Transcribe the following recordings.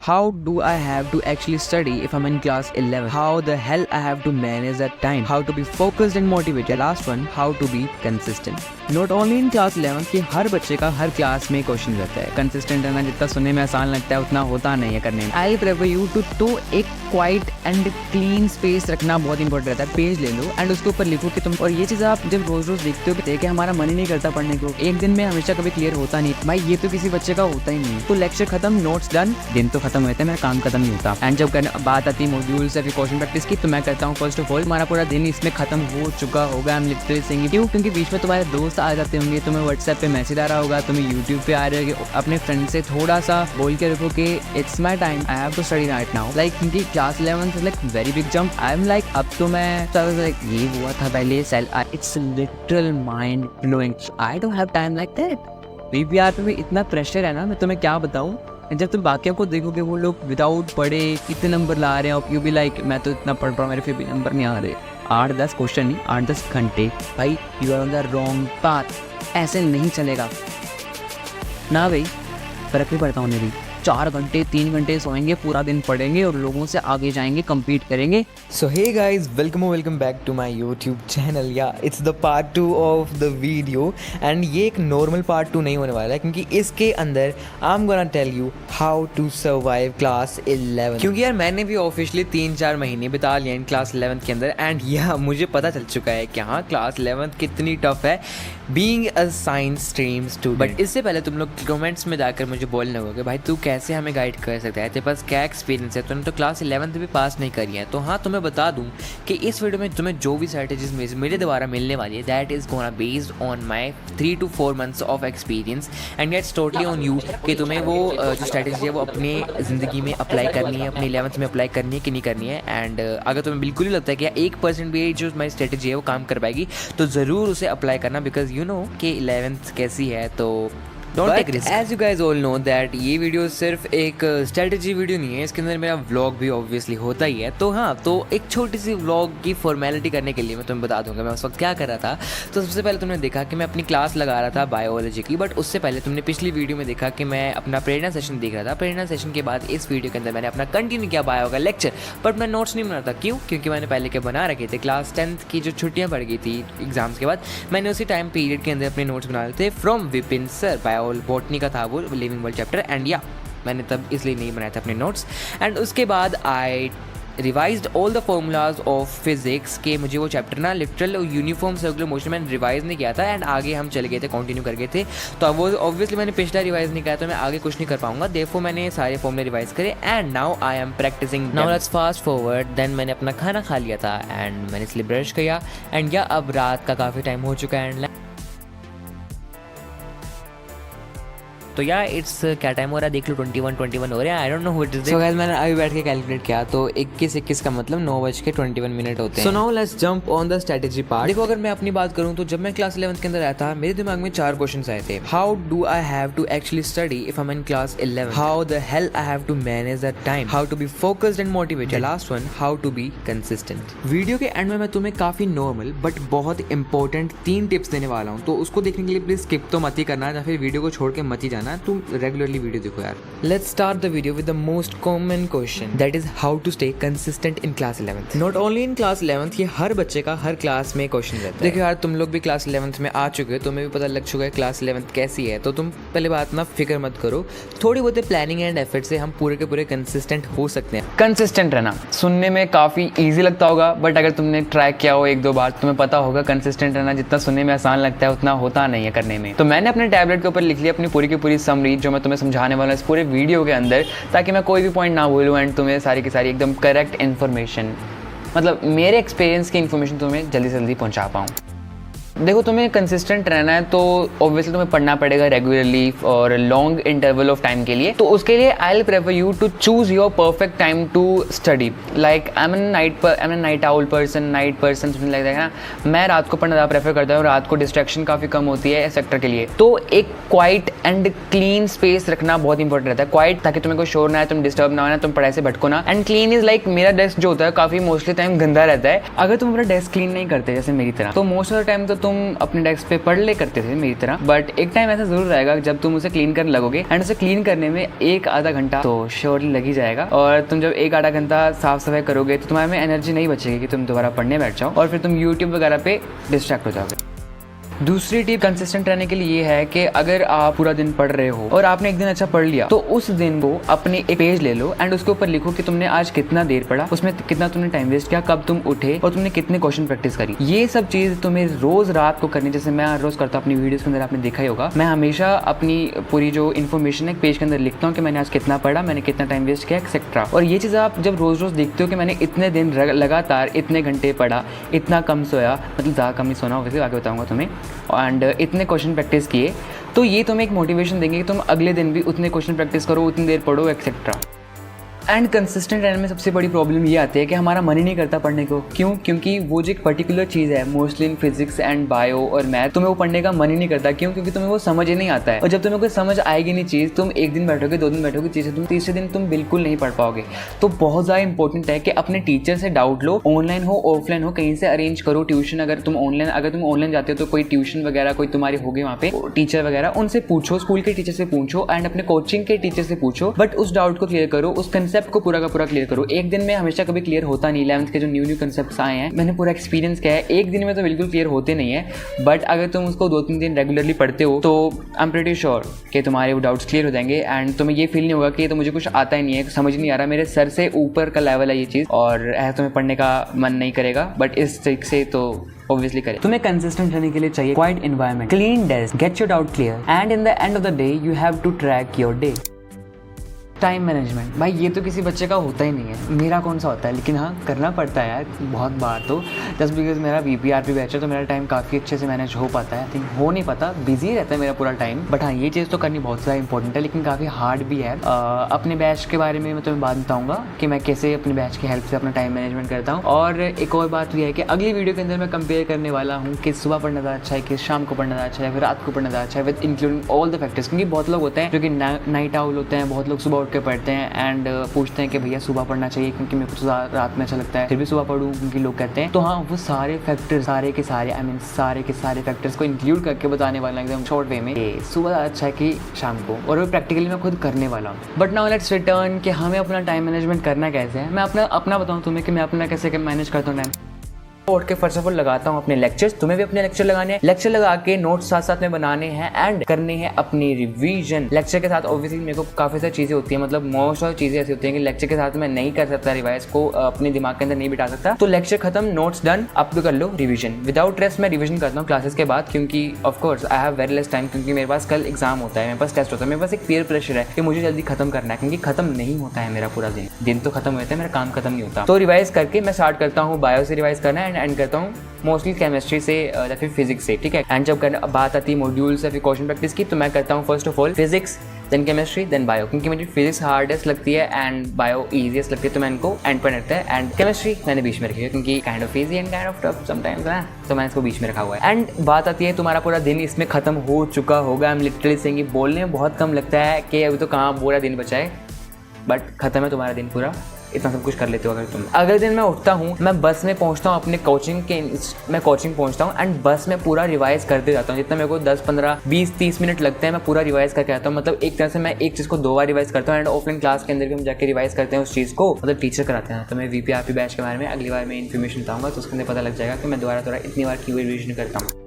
How do I have to actually study if I'm in class 11? How the hell I have to manage that time? How to be focused and motivated? Last one, how to be consistent. Not only in class 11 कि हर बच्चे का हर class में question रहता है. Consistent रहना जितना सुनने में आसान लगता है उतना होता नहीं है करने में. आई प्रेफर यू टू एक क्वाइट एंड क्लीन स्पेस रखना बहुत इंपॉर्टेंट रहता है. पेज ले लो एंड उसके ऊपर लिखो कि तुम, और ये चीज़ आप जब रोज रोज देखते हो कि हमारा मन ही नहीं करता पढ़ने को, एक दिन में हमेशा कभी क्लियर होता नहीं. भाई ये तो किसी बच्चे का होता ही नहीं. तो लेक्चर खत्म, नोट्स डन, दिन तो खत्म होते हैं, मेरा काम खत्म नहीं होता. एंड जब बात आती है मॉड्यूल्स या फिर क्वेश्चन प्रैक्टिस की, तो मैं कहता हूँ फर्स्ट ऑफ ऑल हमारा पूरा दिन इसमें खत्म हो चुका होगा. आई एम लिटरली सेइंग क्यों? क्योंकि बीच में तुम्हारे दोस्त आ जाते होंगे, तुम्हें व्हाट्सएप पे मैसेज आ रहा होगा, तुम्हें यूट्यूब पे आ रहे हो. अपने फ्रेंड से थोड़ा सा बोल के रखो कि it's my time, I have to study right now. Like क्योंकि class 11 is like very big jump. I am like अब तो मैं लाइक ये हुआ था पहले सेल. It's literal mind blowing. I don't have time like that. BPR पे भी इतना प्रेशर है ना, मैं तुम्हें क्या बताऊँ. जब तुम बाकियों को देखोगे वो लोग विदाउट पढ़े कितने नंबर ला रहे हैं, और यू भी लाइक मैं तो इतना पढ़ रहा हूँ, मेरे फिर भी नंबर नहीं आ रहे. 8-10 क्वेश्चन नहीं, 8-10 घंटे. भाई you are on the wrong path. ऐसे नहीं चलेगा ना भाई. फर्क नहीं पड़ता उन्हें भी. 4 घंटे 3 घंटे सोएंगे, पूरा दिन पढ़ेंगे और लोगों से आगे जाएंगे, compete करेंगे. So hey guys, welcome back to my YouTube channel. Yeah, it's the part 2 of the video and ये एक normal part 2 नहीं होने वाला है, क्योंकि इसके अंदर I'm gonna tell you how to survive class 11. क्योंकि यार मैंने भी ऑफिशियली 3-4 महीने बिता लिए इन क्लास 11 के अंदर, एंड यह मुझे पता चल चुका है कि हाँ क्लास 11 कितनी टफ है being a science stream student. But इससे पहले तुम लोग कमेंट्स में जाकर मुझे बोलने होगा कि भाई तू कैसे हमें गाइड कर सकता है, तेरे पास क्या एक्सपीरियंस है, तूने तो क्लास 11 भी पास नहीं करी है. तो हाँ तुम्हें बता दूं कि इस वीडियो में तुम्हें जो भी स्ट्रैटेजीज मेरे द्वारा मिलने वाली है, that is gonna based on my 3 to 4 months of experience, and it's totally on you कि तुम्हें वो जो स्ट्रैटेजी है वो अपनी ज़िंदगी में अप्लाई करनी है, अपनी 11th में अप्लाई करनी है कि नहीं करनी है. एंड अगर तुम्हें बिल्कुल ही लगता है कि 1% भी जो मेरी स्ट्रैटेजी है वो काम कर पाएगी, तो ज़रूर उसे अप्लाई करना, बिकॉज यू नो कि 11th कैसी है. तो don't take risk. As you guys all know that ये वीडियो सिर्फ एक स्ट्रेटजी वीडियो नहीं है, इसके अंदर मेरा व्लॉग भी ऑब्वियसली होता ही है. तो हाँ, तो एक छोटी सी व्लॉग की फॉर्मेलिटी करने के लिए मैं तुम्हें बता दूंगा मैं उस वक्त क्या कर रहा था. तो सबसे पहले तुमने देखा कि मैं अपनी क्लास लगा रहा था बायोलॉजी की, बट उससे पहले तुमने पिछली वीडियो में देखा कि मैं अपना प्रेरणा सेशन देख रहा था. प्रेरणा सेशन के बाद इस वीडियो के अंदर मैंने अपना कंटिन्यू किया बायो का लेक्चर, बट मैं नोट्स नहीं बना रहा था. क्यों? क्योंकि मैंने पहले के बना रखे थे. क्लास 10th की जो छुट्टियाँ पड़ गई थी एग्जाम्स के बाद, मैंने उसी टाइम पीरियड के अंदर अपने नोट्स बना रहे थे फ्रॉम विपिन सर. बॉटनी का था वो लिविंग वर्ल्ड चैप्टर, एंड या मैंने तब इसलिए नहीं बनाया था अपने नोट्स. एंड उसके बाद I revised all the formulas of physics के मुझे वो चैप्टर ना लिटरल यूनिफॉर्म सर्कुलर मोशन मैंने रिवाइज नहीं किया था, एंड आगे हम चले गए थे, कंटिन्यू कर गए थे. तो अब वो ऑब्वियसली मैंने पिछला रिवाइज नहीं किया, तो मैं आगे कुछ नहीं कर पाऊंगा. देयरफॉर मैंने सारे फॉर्मूले रिवाइज करे, and now I am practicing. Now let's fast forward. Then मैंने अपना खाना खा लिया था, एंड मैंने इसलिए ब्रश किया, एंड या अब रात का काफ़ी टाइम हो चुका है. एंड तो यार इट्स क्या टाइम हो रहा है देख लो, 21 हो रहे हैं. I don't know what is it. So guys मैंने अभी बैठ के कैलकुलेट किया, तो 21 का मतलब 9:21 होते हैं. So now let's jump on the strategy part. देखो अगर मैं अपनी बात करूं तो जब मैं क्लास 11 के अंदर आया था, मेरे दिमाग में 4 क्वेश्चंस आए थे. How do I have to actually study if I am in class 11? How the hell I have to manage that time? How to be focused and motivated? Last one, how to be consistent. Video के end में मैं तुम्हें काफी normal but बहुत important 3 tips देने वाला हूं, तो उसको देखने के लिए प्लीज स्किप तो मत ही करना, या फिर वीडियो को छोड़ के मत ही जाना. तुम रेगुलरली वीडियो देखो यार. Let's start the video with the most common question, that is how to stay consistent in class 11th. Not only in class 11th, ये हर बच्चे का हर क्लास में क्वेश्चन रहता है. देखो यार तुम लोग भी क्लास 11th में आ चुके हो, तुम्हें भी पता लग चुका है क्लास 11th कैसी है, तो तुम पहले बात ना फिक्र मत करो. थोड़ी बहुत प्लानिंग एंड एफर्ट से हम पूरे के पूरे कंसिस्टेंट हो सकते हैं. कंसिस्टेंट रहना सुनने में काफी ईजी लगता होगा, बट अगर तुमने ट्राई किया हो 1-2 बार, तुम्हें पता होगा कंसिस्टेंट रहना जितना सुनने में आसान लगता है उतना होता नहीं है करने में. तो मैंने अपने टैबलेट के ऊपर लिख लिया अपनी पूरी की पूरी समरी, जो मैं तुम्हें समझाने वाला इस पूरे वीडियो के अंदर, ताकि मैं कोई भी पॉइंट ना भूलूं, एंड तुम्हें सारी की सारी एकदम करेक्ट इन्फॉर्मेशन, मतलब मेरे एक्सपीरियंस की इन्फॉर्मेशन तुम्हें जल्दी से जल्दी पहुंचा पाऊँ. देखो तुम्हें कंसिस्टेंट रहना है तो ऑब्वियसली तुम्हें पढ़ना पड़ेगा रेगुलरली और लॉन्ग इंटरवल ऑफ टाइम के लिए. तो उसके लिए I will prefer you to choose your perfect time to study. Like I am an night owl person, night person something like that ना. मैं रात को पढ़ना ज़्यादा प्रेफर करता हूँ, रात को डिस्ट्रैक्शन काफ़ी कम होती है इस सेक्टर के लिए. तो एक क्वाइट एंड क्लीन स्पेस रखना बहुत इंपॉर्टेंट रहता है. क्वाइट ताकि तुम्हें कोई शोर ना आए, तुम डिस्टर्ब ना हो, तुम पढ़ाई से भटको ना. एंड क्लीन इज लाइक मेरा डेस्क जो होता है काफ़ी मोस्टली टाइम गंदा रहता है. अगर तुम अपना डेस्क क्लीन नहीं करते जैसे मेरी तरह, तो मोस्ट ऑफ द टाइम तो तुम अपने डेस्क पे पढ़ ले करते थे मेरी तरह, बट एक टाइम ऐसा जरूर आएगा जब तुम उसे क्लीन करने लगोगे एंड उसे क्लीन करने में 1-आधा घंटा तो श्योरली लग ही जाएगा। और तुम जब 1-आधा घंटा साफ सफाई करोगे तो तुम्हारे में एनर्जी नहीं बचेगी कि तुम दोबारा पढ़ने बैठ जाओ और फिर तुम यूट्यूब वगैरह पे डिस्ट्रैक्ट हो जाओगे। दूसरी टिप कंसिस्टेंट रहने के लिए ये है कि अगर आप पूरा दिन पढ़ रहे हो और आपने एक दिन अच्छा पढ़ लिया तो उस दिन को अपने एक पेज ले लो एंड उसके ऊपर लिखो कि तुमने आज कितना देर पढ़ा, उसमें कितना तुमने टाइम वेस्ट किया, कब तुम उठे और तुमने कितने क्वेश्चन प्रैक्टिस करी। ये सब चीज तुम्हें रोज रात को करनी, जैसे मैं रोज करता हूँ अपनी वीडियोस के अंदर, आपने देखा ही होगा। मैं हमेशा अपनी पूरी जो इन्फॉर्मेशन है पेज के अंदर लिखता हूँ कि मैंने आज कितना पढ़ा, मैंने कितना टाइम वेस्ट किया एक्सेट्रा। और ये चीज़ आप जब रोज रोज देखते हो कि मैंने इतने दिन लगातार इतने घंटे पढ़ा, इतना कम सोया, मतलब ज़्यादा कम ही सोना होगा, आगे बताऊँगा तुम्हें, एंड इतने क्वेश्चन प्रैक्टिस किए, तो ये तुम्हें एक मोटिवेशन देंगे कि तुम अगले दिन भी उतने क्वेश्चन प्रैक्टिस करो, उतनी देर पढ़ो एक्सेट्रा। एंड कंसिस्टेंट रहने में सबसे बड़ी प्रॉब्लम ये आती है कि हमारा मन ही नहीं करता पढ़ने को। क्यों? क्योंकि वो जो एक पर्टिकुलर चीज़ है, mostly in physics and bio और मैथ, तुम्हें वो पढ़ने का मन ही नहीं करता। क्यों? क्योंकि तुम्हें वो समझ ही नहीं आता है। और जब तुम्हें कोई समझ आएगी नहीं चीज़, तुम एक दिन बैठोगे, 2 दिन बैठोगे, तीसरे दिन तुम बिल्कुल नहीं पढ़ पाओगे। तो बहुत ज़्यादा इंपॉर्टेंट है कि अपने टीचर से डाउट लो, ऑनलाइन हो ऑफलाइन हो, कहीं से अरेंज करो ट्यूशन। अगर तुम ऑनलाइन जाते हो तो कोई ट्यूशन वगैरह कोई तुम्हारी होगी वहाँ पे टीचर वगैरह, उनसे पूछो, स्कूल के टीचर से पूछो एंड अपने कोचिंग के टीचर से पूछो, बट उस डाउट को क्लियर करो, उस कंसेप्ट को पूरा का पूरा क्लियर करो। एक दिन में हमेशा कभी क्लियर होता नहीं। 11th के जो न्यू कंसेप्ट्स आए हैं, मैंने पूरा एक्सपीरियंस किया है, एक दिन में तो बिल्कुल क्लियर होते नहीं है। बट अगर तुम उसको 2-3 दिन रेगुलरली पढ़ते हो तो आई एम प्रीटी श्योर कि तुम्हारे वो डाउट्स क्लियर हो जाएंगे एंड तुम्हें ये फील नहीं होगा कि तो मुझे कुछ आता ही नहीं है, समझ नहीं आ रहा, मेरे सर से ऊपर का लेवल है ये चीज़, और ऐसा तुम्हें पढ़ने का मन नहीं करेगा। बट इस ट्रिक से तो ऑब्वियसली करें। तुम्हें कंसिस्टेंट रहने के लिए चाहिए quiet environment, clean desk, get your doubt clear and in the end of the day you have to track your day. Time management, भाई ये तो किसी बच्चे का होता ही नहीं है, मेरा कौन सा होता है, लेकिन हाँ करना पड़ता है यार बहुत बार। तो जस्ट बिकॉज मेरा VPRP बैच है तो मेरा टाइम काफ़ी अच्छे से मैनेज हो पाता है। आई थिंक हो नहीं पाता, बिजी रहता है मेरा पूरा टाइम, बट हाँ ये चीज़ तो करनी बहुत ज़्यादा इंपॉर्टेंट है, लेकिन काफ़ी हार्ड भी है। अपने बैच के बारे में मैं तुम्हें बात बताऊँगा कि मैं कैसे अपने बैच की हेल्प से अपना टाइम मैनेजमेंट करता हूँ। और एक और बात यह है कि अगली वीडियो के अंदर मैं कंपेयर करने वाला हूँ कि सुबह पढ़ना ज़्यादा अच्छा है, कि शाम को पढ़ना ज़्यादा अच्छा है, फिर रात को पढ़ना ज़्यादा अच्छा है, with including all the factors. क्योंकि बहुत लोग होते हैं जो कि नाइट आउल होते हैं, बहुत लोग सुबह उठ के पढ़ते हैं एंड पूछते हैं कि भैया सुबह पढ़ना चाहिए क्योंकि मेरे को तो रात में अच्छा लगता है, फिर भी सुबह पढ़ूँ क्योंकि लोग कहते हैं। तो हाँ वो सारे फैक्टर्स, सारे के सारे फैक्टर्स को इंक्लूड करके बताने वाला एकदम शॉर्ट वे में सुबह अच्छा है कि शाम को, और वो प्रैक्टिकली मैं खुद करने वाला हूँ। बट नाउ लेट्स रिटर्न कि हमें अपना टाइम मैनेजमेंट करना कैसे है। मैं अपना बताऊँ तुम्हें कि मैं अपना कैसे मैनेज करता हूँ टाइम। उठ के फर्स्ट ऑफ ऑल लगाता हूँ अपने लेक्चर्स, तुम्हें भी अपने लेक्चर लगाने हैं, लेक्चर लगा के नोट्स साथ साथ में बनाने हैं एंड करने हैं अपनी रिवीजन। लेक्चर के साथ ऑब्वियसली मेरे को काफ़ी सारी चीज़ें होती हैं, मतलब मोस्ट ऑफ चीज़ें ऐसी होती हैं कि लेक्चर के साथ मैं नहीं कर सकता, रिवाइज को अपने दिमाग के अंदर नहीं बिठा सकता। तो लेक्चर खत्म, नोट्स डन, अब तो कर लो रिवीजन। विदाउट रेस्ट मैं रिवीजन करता हूँ क्लासेस के बाद, क्योंकि of course I have very less time, क्योंकि मेरे पास कल एग्जाम होता है, मेरे पास टेस्ट होता है, मेरे पास एक पीयर प्रेशर है कि मुझे जल्दी खत्म करना है, क्योंकि खत्म नहीं होता है मेरा पूरा दिन तो खत्म होता है, मेरा काम खत्म नहीं होता। तो रिवाइज करके मैं स्टार्ट करता हूँ बायो से रिवाइज करना एंड एंड करता हूँ मोस्टली केमिस्ट्री से या फिर फिजिक्स से, ठीक है। एंड जब बात आती है मॉड्यूल्स या फिर क्वेश्चन प्रैक्टिस की, तो मैं करता हूँ first of all physics, then chemistry, then bio, क्योंकि मुझे फिजिक्स हार्डेस्ट लगती है एंड बायो ईजीएस्ट लगती है, तो मैं इनको एंड पर रखता है। एंड केमिस्ट्री मैंने बीच में रखी है क्योंकि kind of easy and kind of tough sometimes है, तो मैंने इसको बीच में रखा हुआ है। एंड बात आती है तुम्हारा पूरा दिन इसमें खत्म हो चुका होगा। आई एम लिटरली सेइंग, बोलने में बहुत कम लगता है कि अभी तो कहाँ पूरा दिन बचा है, बट खत्म है तुम्हारा दिन पूरा, इतना सब कुछ कर लेते हो अगर तुम। अगले दिन मैं उठता हूँ, मैं बस में पहुँचता हूँ अपने मैं कोचिंग पहुँचता हूँ एंड बस में पूरा रिवाइज करते जाता हूँ। जितना मेरे को 10, 15, 20, 30 मिनट लगते हैं, मैं पूरा रिवाइज करके आता हूँ। मतलब एक तरह से मैं एक चीज़ को 2 बार रिवाइज करता हूँ एंड ऑफलाइन क्लास के अंदर भी हम जाकर रिवाइज करते हैं उस चीज़ को, मतलब टीचर कराते हैं। तो मैं VPRP बैच के बारे में अगली बार मैं इन्फॉर्मेशन बताऊँगा, तो उसके अंदर पता लग जाएगा कि मैं दोबारा इतनी बार क्यों रिविजन करता हूँ।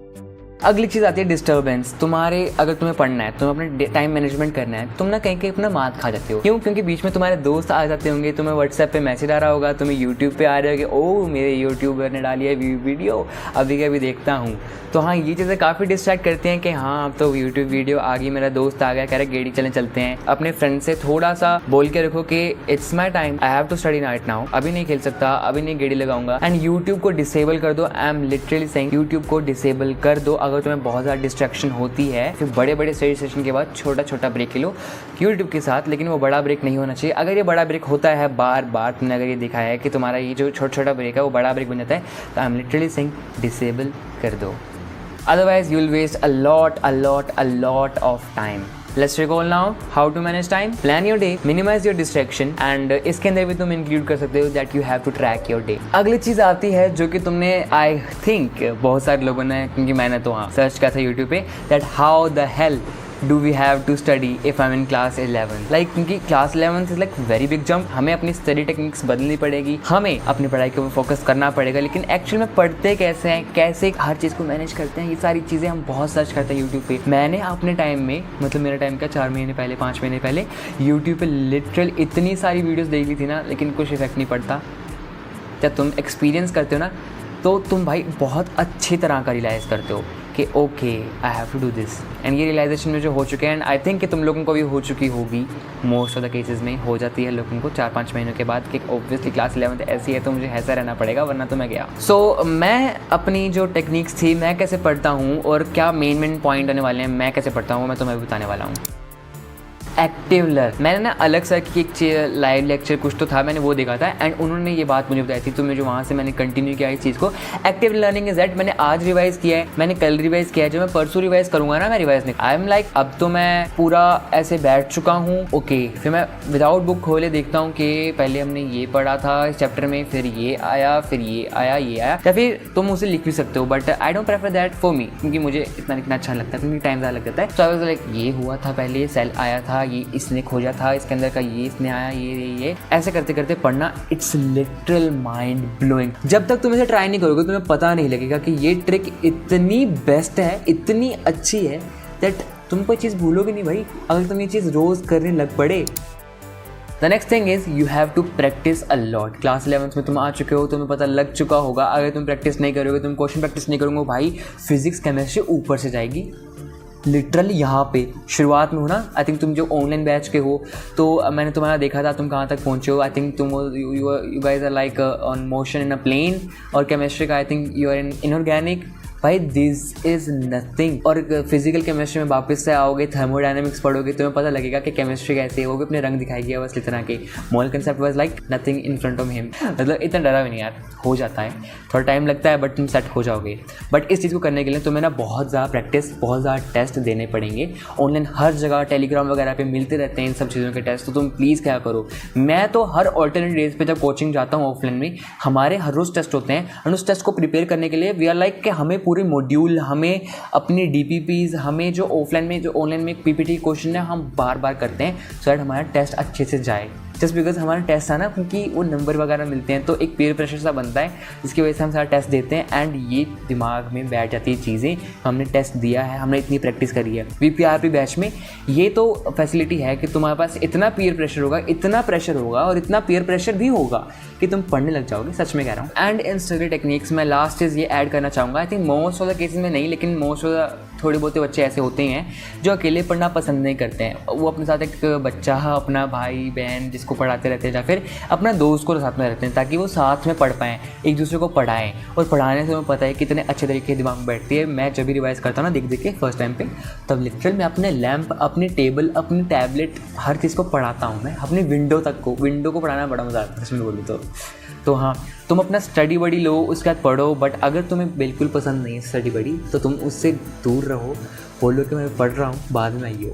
अगली चीज़ आती है डिस्टर्बेंस। अगर तुम्हें पढ़ना है, तुम्हें अपने टाइम मैनेजमेंट करना है, तुम ना कहीं अपना मात खा जाते हो। क्यों? क्योंकि बीच में तुम्हारे दोस्त आ जाते होंगे, तुम्हें व्हाट्सएप पे मैसेज आ रहा होगा, तुम्हें यूट्यूब पे आ रहे होगे, ओ मेरे यूट्यूबर ने डाली है वीडियो, अभी का भी देखता हूँ। तो हाँ ये चीज़ें काफ़ी डिस्ट्रैक्ट करती हैं कि हाँ अब तो यूट्यूब वीडियो आ गई, मेरा दोस्त आ गया, कह रहा गेड़ी चलते हैं। अपने फ्रेंड से थोड़ा सा बोल के रखो कि it's my time, I have to study night now, अभी नहीं खेल सकता, अभी नहीं गेड़ी लगाऊंगा। एंड यूट्यूब को डिसेबल कर दो। I am literally saying YouTube को डिसेबल कर दो। अगर तुम्हें बहुत ज़्यादा डिस्ट्रैक्शन होती है, फिर बड़े स्टडी सेशन के बाद छोटा ब्रेक लो यूट्यूब के साथ, लेकिन वो बड़ा ब्रेक नहीं होना चाहिए। अगर ये बड़ा ब्रेक होता है बार तुमने अगर ये दिखाया है कि तुम्हारा ये जो छोटा ब्रेक है वो बड़ा ब्रेक बन जाता है, तो I am literally saying disable कर दो। Otherwise you will waste a lot of time. Let's recall now how to manage time, plan your day, minimize your distraction and इसके अंदर भी तुम इंक्लूड कर सकते हो that you have to track your day. अगली चीज आती है जो कि तुमने आई थिंक बहुत सारे लोगों ने, क्योंकि मैंने तो हाँ सर्च किया था यूट्यूब पे, that how the hello do we have to study if I'm in class 11, like क्योंकि class 11 is like very big jump, हमें अपनी स्टडी टेक्निक्स बदलनी पड़ेगी, हमें अपनी पढ़ाई के ऊपर फोकस करना पड़ेगा, लेकिन एक्चुअल में पढ़ते कैसे हैं, कैसे हर चीज़ को मैनेज करते हैं, ये सारी चीज़ें हम बहुत सर्च करते हैं यूट्यूब पे। मैंने अपने टाइम में, मतलब मेरा टाइम का 4 महीने पहले 5 महीने पहले यूट्यूब पे लिटरल इतनी सारी वीडियोज़ देख ली थी ना, लेकिन कुछ इफेक्ट नहीं पड़ता। जब तुम एक्सपीरियंस करते हो ना तो तुम भाई बहुत अच्छी तरह का रियलाइज़ करते हो कि okay I have to do this, and ये रियलाइजेशन में जो हो चुके हैं, एंड आई थिंक कि तुम लोगों को भी हो चुकी होगी, मोस्ट ऑफ द केसेस में हो जाती है लोगों को 4-5 महीनों के बाद कि ऑब्वियसली क्लास 11 ऐसी है तो मुझे ऐसा रहना पड़ेगा वरना तो मैं गया। सो मैं अपनी जो टेक्निक्स थी, मैं कैसे पढ़ता हूँ और क्या मेन पॉइंट आने वाले हैं, मैं कैसे पढ़ता हूँ, मैं तुम्हें बताने वाला हूँ। एक्टिव लर्न, मैंने ना अलग सर की एक लाइव लेक्चर कुछ तो था, मैंने वो देखा था एंड उन्होंने ये बात मुझे बताई थी, तो मैं जो वहाँ से मैंने कंटिन्यू किया इस चीज़ को। एक्टिव लर्निंग इज दैट मैंने आज रिवाइज़ किया है, मैंने कल रिवाइज़ किया है, जो मैं परसों रिवाइज़ करूँगा ना मैं रिवाइज़ नहीं, आई एम लाइक अब तो मैं पूरा ऐसे बैठ चुका हूँ। ओके फिर मैं विदाउट बुक खोले देखता हूँ कि पहले हमने ये पढ़ा था इस चैप्टर में, फिर ये आया, फिर ये आया, ये आया, या फिर तुम उसे लिख भी सकते हो, but I don't prefer that for me, क्योंकि मुझे इतना लिखना अच्छा लगता है, क्योंकि टाइम ज़्यादा लग जाता है। सो आई वाज लाइक ये हुआ था पहले, सेल आया था, ये इसने खोजा था, इसके अंदर का ये इसने आया, ये ऐसे करते करते पढ़ना। It's literal mind blowing. जब तक तुम इसे ट्राई नहीं करोगे तुम्हें पता नहीं लगेगा कि ये ट्रिक इतनी बेस्ट है, इतनी अच्छी है दैट तुम कोई चीज़ भूलोगे नहीं भाई, अगर तुम ये चीज़ रोज़ करने लग पड़े। The next thing is you have to practice a lot. Class 11th में तुम आ चुके हो, तुम्हें पता लग चुका होगा, अगर तुम प्रैक्टिस नहीं करोगे, तुम क्वेश्चन प्रैक्टिस नहीं करोगे भाई, फिजिक्स केमिस्ट्री ऊपर से जाएगी। लिटरली यहाँ पे शुरुआत में हो ना, आई थिंक तुम जो ऑनलाइन बैच के हो तो मैंने तुम्हारा देखा था तुम कहाँ तक पहुँचे हो। आई थिंक तुम you guys are like on motion in a plane, और केमिस्ट्री का I think you are in inorganic. भाई दिस इज़ नथिंग। और फिजिकल केमिस्ट्री में वापस से आओगे, थर्मोडायनेमिक्स पढ़ोगे, तुम्हें पता लगेगा कि केमिस्ट्री कैसे है, वो भी अपने रंग दिखाएगी बस इतना के। मोल concept was like nothing in front of him. मतलब इतना डरा भी नहीं यार, हो जाता है, थोड़ा टाइम लगता है बट तुम सेट हो जाओगे। बट इस चीज़ को करने के लिए तुम्हें ना बहुत ज़्यादा प्रैक्टिस, बहुत ज़्यादा टेस्ट देने पड़ेंगे। ऑनलाइन हर जगह टेलीग्राम वगैरह पे मिलते रहते हैं इन सब चीज़ों के टेस्ट, तो तुम प्लीज़ क्या करो, मैं तो हर ऑल्टरनेट डेज पे जब कोचिंग जाता हूँ ऑफलाइन में, हमारे हर रोज़ टेस्ट होते हैं, और उस टेस्ट को प्रिपेयर करने के लिए वी आर लाइक कि हमें पूरे मॉड्यूल, हमें अपनी DPPs, हमें जो ऑफलाइन में जो ऑनलाइन में PPT क्वेश्चन है हम बार बार करते हैं सो दैट हमारा टेस्ट अच्छे से जाए। जस्ट बिकॉज हमारा टेस्ट है ना, क्योंकि वो नंबर वगैरह मिलते हैं तो एक पीयर प्रेशर सा बनता है, जिसकी वजह से हम सारा टेस्ट देते हैं एंड ये दिमाग में बैठ जाती है चीज़ें, हमने टेस्ट दिया है, हमने इतनी प्रैक्टिस करी है। VPRP बैच में ये तो फैसिलिटी है कि तुम्हारे पास इतना पीयर प्रेशर होगा, इतना प्रेशर होगा और इतना पीयर प्रेशर भी होगा कि तुम पढ़ने लग जाओगे, सच में कह रहा हूँ। एंड इन स्टडी टेक्निक्स में लास्ट चीज़ ये ऐड करना चाहूँगा, I think most of the cases में नहीं, लेकिन मोस्ट ऑफ द थोड़े बहुत बच्चे ऐसे होते हैं जो अकेले पढ़ना पसंद नहीं करते हैं, वो अपने साथ एक बच्चा, अपना भाई बहन जिसको पढ़ाते रहते हैं, या फिर अपना दोस्त को साथ में रहते हैं, ताकि वो साथ में पढ़ पाएँ, एक दूसरे को पढ़ाएं। और पढ़ाने से हमें पता है कितने अच्छे तरीके दिमाग में बैठती है। मैं जब भी रिवाइज़ करता हूँ ना देख के फर्स्ट टाइम पे, तब लिटरल मैं अपने लैंप, अपनी टेबल, अपनी टैबलेट, हर चीज़ को पढ़ाता हूँ। मैं अपनी विंडो को पढ़ाना बड़ा मज़ा आता है, सच में बोलूँ तो हाँ, तुम अपना स्टडी बडी लो, उसके बाद पढ़ो, बट अगर तुम्हें बिल्कुल पसंद नहीं है स्टडी बडी तो तुम उससे दूर रहो, बोलो कि मैं पढ़ रहा हूँ, बाद में आइए।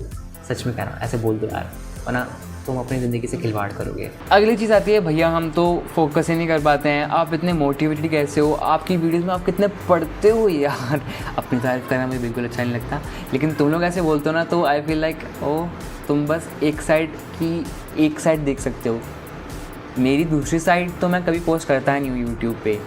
सच में कह रहा हूँ, ऐसे बोल दो यार, वरना तुम अपनी ज़िंदगी से खिलवाड़ करोगे। अगली चीज़ आती है, भैया हम तो फोकस ही नहीं कर पाते हैं, आप इतने मोटिवेटेड कैसे हो, आपकी वीडियोस में आप कितने पढ़ते हो यार। अपनी तारीफ करना मुझे बिल्कुल अच्छा नहीं लगता, लेकिन तुम लोग ऐसे बोलते हो ना तो आई फील लाइक ओ तुम बस एक साइड देख सकते हो, मेरी दूसरी साइड तो मैं कभी पोस्ट करता ही नहीं हूँ यूट्यूब पे।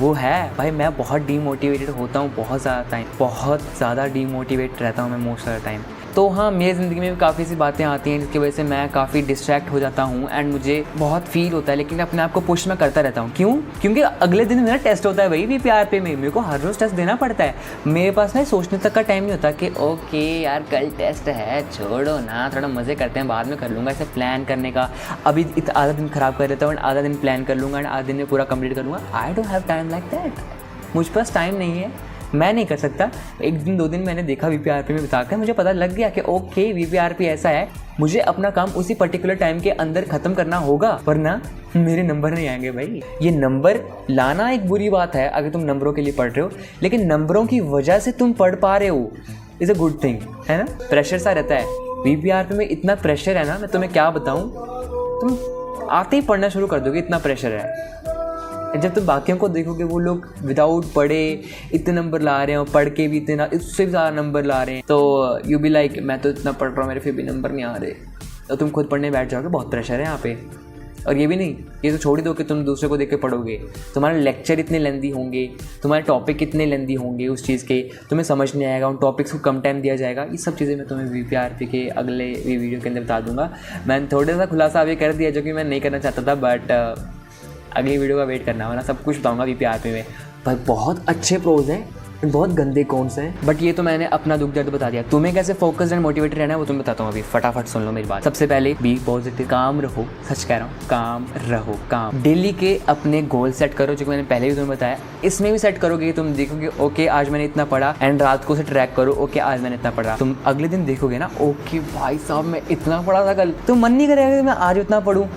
वो है भाई, मैं बहुत डीमोटिवेटेड होता हूँ बहुत ज़्यादा डीमोटिवेट रहता हूँ मैं मोस्ट ऑफ द टाइम। तो हाँ, मेरी ज़िंदगी में भी काफ़ी सी बातें आती हैं जिसकी वजह से मैं काफ़ी डिस्ट्रैक्ट हो जाता हूँ एंड मुझे बहुत फील होता है, लेकिन अपने आप को पुश मैं करता रहता हूँ। क्यों? क्योंकि अगले दिन मेरा टेस्ट होता है भाई VPRP में, मेरे को हर रोज़ टेस्ट देना पड़ता है। मेरे पास ना सोचने तक का टाइम नहीं होता कि ओके यार कल टेस्ट है, छोड़ो ना, थोड़ा मज़े करते हैं, बाद में कर लूँगा। ऐसे प्लान करने का अभी आधा दिन ख़राब कर लेता हूँ एंड आधा दिन प्लान कर लूँगा एंड आधा दिन में पूरा कंप्लीट कर लूँगा। आई don't have time like that, मुझ पास टाइम नहीं है, मैं नहीं कर सकता। एक दिन 2 दिन मैंने देखा VPRP में बिताकर, मुझे पता लग गया कि ओके VPRP ऐसा है, मुझे अपना काम उसी पर्टिकुलर टाइम के अंदर ख़त्म करना होगा, वरना मेरे नंबर नहीं आएंगे भाई। ये नंबर लाना एक बुरी बात है अगर तुम नंबरों के लिए पढ़ रहे हो, लेकिन नंबरों की वजह से तुम पढ़ पा रहे हो इज़ अ गुड थिंग, है ना। प्रेशर सा रहता है VPRP में इतना प्रेशर है ना, मैं तुम्हें क्या बताऊँ, तुम आते ही पढ़ना शुरू कर दोगे, इतना प्रेशर है। जब तुम बाकियों को देखोगे वो लोग विदाउट पढ़े इतने नंबर ला रहे हैं और पढ़ के भी इतने इससे भी ज़्यादा नंबर ला रहे हैं, तो यू बी लाइक मैं तो इतना पढ़ रहा हूँ मेरे फिर भी नंबर नहीं आ रहे, तो तुम खुद पढ़ने बैठ जाओगे, बहुत प्रेशर है यहाँ पे। और ये भी नहीं, ये तो छोड़ ही दो कि तुम दूसरे को देख के पढ़ोगे, तुम्हारे लेक्चर इतने लेंदी होंगे, तुम्हारे टॉपिक इतने लेंदी होंगे उस चीज़ के, तुम्हें समझ नहीं आएगा, उन टॉपिक्स को कम टाइम दिया जाएगा। ये सब चीज़ें मैं तुम्हें VPRP के अगले वीडियो के अंदर बता दूंगा। मैंने थोड़ा सा खुलासा अभी कर दिया जो कि मैं नहीं करना चाहता था, बट अगली वीडियो का वेट करना, वरना सब कुछ बताऊँगा VPRP में। पर बहुत अच्छे प्रोज हैं, बहुत गंदे कौन से हैं, बट ये तो मैंने अपना दुख दर्द बता दिया। तुम्हें कैसे फोकस्ड एंड मोटिवेटेड रहना है वो तुम्हें बताता हूँ अभी, फटाफट सुन लो मेरी बात। सबसे पहले बी पॉजिटिव, काम रहो, सच कह रहा हूँ, काम रहो, काम। डेली के अपने गोल सेट करो, जो कि मैंने पहले भी तुम्हें बताया। इसमें भी सेट करोगे, तुम देखोगे ओके आज मैंने इतना पढ़ा, एंड रात को से ट्रैक करो, ओके आज मैंने इतना पढ़ा। तुम अगले दिन देखोगे ना, ओके भाई साहब मैं इतना पढ़ा था कल, तो मन नहीं करेगा कि मैं आज इतना पढ़ूँ,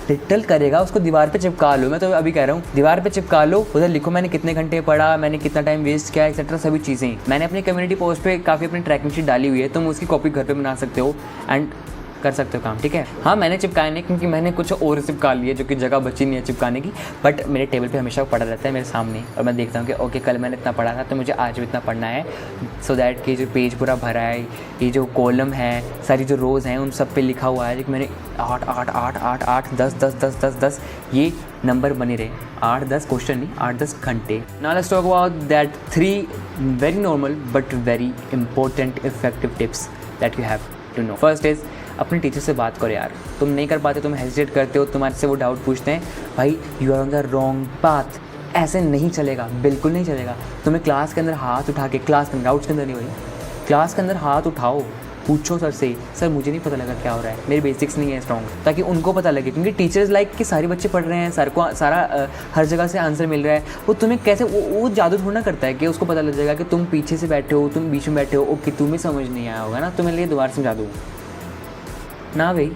लिटल करेगा, उसको दीवार पे चिपका लो। मैं तो अभी कह रहा हूँ दीवार पे चिपका लो, उधर लिखो मैंने कितने घंटे पढ़ा, मैंने कितना टाइम वेस्ट किया, एक्सेट्रा सभी चीज़ें। मैंने अपनी कम्युनिटी पोस्ट पे काफ़ी अपनी ट्रैकिंग शीट डाली हुई है, तुम उसकी कॉपी घर पे बना सकते हो एंड कर सकते हो काम, ठीक है। हाँ मैंने चिपकाया नहीं क्योंकि मैंने कुछ और चिपका लिया जो कि जगह बची नहीं है चिपकाने की, बट मेरे टेबल पे हमेशा पड़ा रहता है मेरे सामने, और मैं देखता हूँ कि ओके कल मैंने इतना पढ़ा था तो मुझे आज भी इतना पढ़ना है, सो दैट कि जो पेज पूरा भरा है, ये जो कॉलम है, सारी जो रोज़ हैं उन सब पे लिखा हुआ है कि मैंने 8 8 8 8 8 10 10 10 10 10 ये नंबर बने रहे, 8-10 क्वेश्चन नहीं, 8-10 घंटे। Now let's talk about that 3 very normal but very important effective tips that you have to know. First is अपने टीचर से बात करो यार, तुम नहीं कर पाते, तुम हेजिटेट करते हो, तुम्हारे से वो डाउट पूछते हैं, भाई you are on the wrong path, ऐसे नहीं चलेगा, बिल्कुल नहीं चलेगा। तुम्हें क्लास के अंदर हाथ उठा के, क्लास के अंदर, डाउट्स के अंदर नहीं भाई, क्लास के अंदर हाथ उठाओ, पूछो सर से, सर मुझे नहीं पता लगा क्या हो रहा है, मेरे बेसिक्स नहीं है स्ट्रॉन्ग, ताकि उनको पता लगे। क्योंकि टीचर्स लाइक कि सारे बच्चे पढ़ रहे हैं, सर को सारा हर जगह से आंसर मिल रहा है, वो तुम्हें कैसे वो जादू थोड़ा ना करता है कि उसको पता लग जाएगा कि तुम पीछे से बैठे हो, तुम बीच में बैठे हो, ओके तुम्हें समझ नहीं आया होगा ना, तुम्हें लिए दोबारा समझा दूँ ना भाई,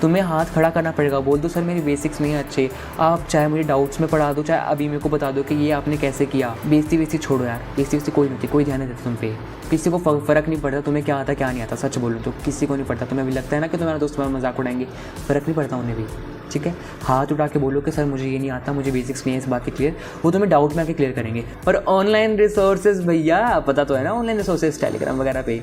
तुम्हें हाथ खड़ा करना पड़ेगा, बोल दो सर मेरे बेसिक्स नहीं है अच्छे, आप चाहे मुझे डाउट्स में पढ़ा दो, चाहे अभी मेरे को बता दो कि ये आपने कैसे किया। बेइज्जती छोड़ो यार, बेइज्जती कोई नहीं होती, कोई ध्यान नहीं देता तुम पे, किसी को फ़र्क नहीं पड़ता तुम्हें क्या आता क्या नहीं आता, सच बोलो तो किसी को नहीं पड़ता। तुम्हें भी लगता है ना कि तुम्हारा दोस्त तुम्हारा मजाक उड़ाएंगे, फ़र्क नहीं पड़ता उन्हें भी, ठीक है। हाथ उठा के बोलो कि सर मुझे ये नहीं आता, मुझे बेसिक्स नहीं है, इस बात की क्लियर, वो तुम्हें डाउट में आके क्लियर करेंगे। पर ऑनलाइन रिसोर्सेज भैया पता तो है ना, ऑनलाइन रिसोर्सेज टेलीग्राम वगैरह पे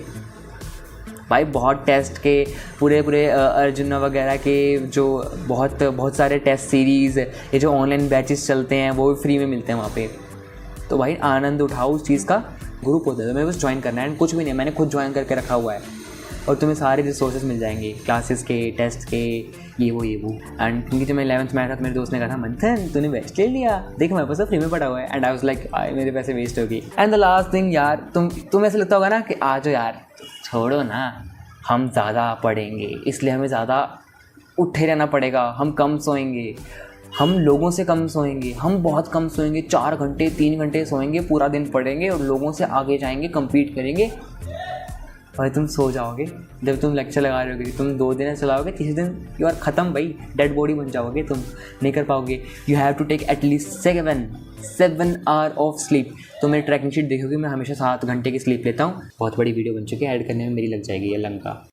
भाई बहुत टेस्ट के पूरे अर्जुन वगैरह के जो बहुत सारे टेस्ट सीरीज़, ये जो ऑनलाइन बैचेस चलते हैं वो भी फ्री में मिलते हैं वहाँ पे। तो भाई आनंद उठाओ उस चीज़ का, ग्रुप होता है तो मैं बस ज्वाइन करना है, एंड कुछ भी नहीं, मैंने खुद ज्वाइन करके रखा हुआ है, और तुम्हें सारे रिसोर्सेज मिल जाएंगे, क्लासेस के, टेस्ट के, ये वो। एंड क्योंकि जब मैं 11th में आया था तो मेरे दोस्त ने कहा था मंथन तूने बेस्ट ले लिया, देख मेरे पास फ्री में पड़ा हुआ है, एंड आई वाज लाइक मेरे पैसे वेस्ट हो गए। एंड द लास्ट थिंग यार, तुम ऐसे लगता होगा ना कि आ जाओ यार, छोड़ो ना, हम ज़्यादा पढ़ेंगे इसलिए हमें ज़्यादा उठे रहना पड़ेगा, हम कम सोएंगे, हम लोगों से कम सोएंगे, हम बहुत कम सोएंगे, 4 घंटे 3 घंटे सोएंगे, पूरा दिन पढ़ेंगे और लोगों से आगे जाएंगे, कम्पीट करेंगे। भाई तुम सो जाओगे जब तुम लेक्चर लगा रहे होगे, तुम 2 दिन चलाओगे, तीसरे दिन यू आर ख़त्म भाई, डेड बॉडी बन जाओगे, तुम नहीं कर पाओगे। You have to take at least 7 hour of sleep. तो मेरी ट्रैकिंग शीट देखोगे मैं हमेशा 7 घंटे की स्लीप लेता हूँ। बहुत बड़ी वीडियो बन चुकी है, ऐड करने में मेरी लग जाएगी ये लंका।